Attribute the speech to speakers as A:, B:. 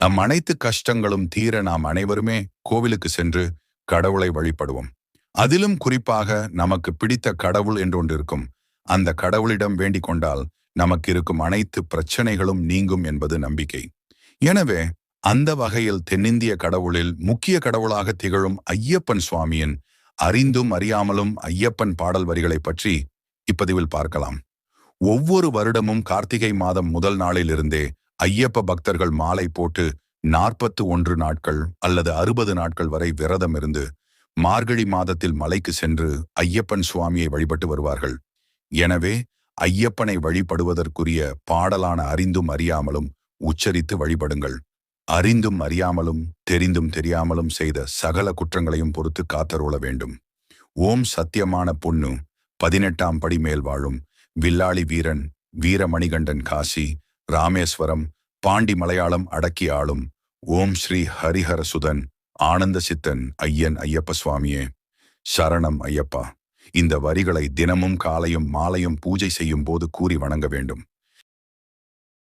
A: நம் அனைத்து கஷ்டங்களும் தீர நாம் அனைவருமே கோவிலுக்கு சென்று கடவுளை வழிபடுவோம். அதிலும் குறிப்பாக நமக்கு பிடித்த கடவுள் என்று ஒன்று இருக்கும். அந்த கடவுளிடம் வேண்டிக் கொண்டால் நமக்கு இருக்கும் அனைத்து பிரச்சனைகளும் நீங்கும் என்பது நம்பிக்கை. எனவே அந்த வகையில் தென்னிந்திய கடவுளில் முக்கிய கடவுளாக திகழும் ஐயப்பன் சுவாமியின் அறிந்தும் அறியாமலும் ஐயப்பன் பாடல் வரிகளை பற்றி இப்பதிவில் பார்க்கலாம். ஒவ்வொரு வருடமும் கார்த்திகை மாதம் முதல் நாளிலிருந்தே ஐயப்ப பக்தர்கள் மாலை போட்டு 41 நாட்கள் அல்லது 60 நாட்கள் வரை விரதம் இருந்து மார்கழி மாதத்தில் மலைக்கு சென்று ஐயப்பன் சுவாமியை வழிபட்டு வருவார்கள். எனவே ஐயப்பனை வழிபடுவதற்குரிய பாடலான அறிந்தும் அறியாமலும் உச்சரித்து வழிபடுங்கள். அறிந்தும் அறியாமலும் தெரிந்தும் தெரியாமலும் செய்த சகல குற்றங்களையும் பொறுத்து காத்தருள வேண்டும். ஓம் சத்தியமான பொன்னு 18ஆம் படி மேல் வாழும் வில்லாளி வீரன் வீரமணிகண்டன் காசி ராமேஸ்வரம் பாண்டி மலையாளம் அடக்கி ஆளும் ஓம் ஸ்ரீ ஹரிஹரசுதன் ஆனந்த சித்தன் ஐயன் ஐயப்ப சுவாமியே சரணம் ஐயப்பா. இந்த வரிகளை தினமும் காலையும் மாலையும் பூஜை செய்யும் போது கூறி வணங்க வேண்டும்.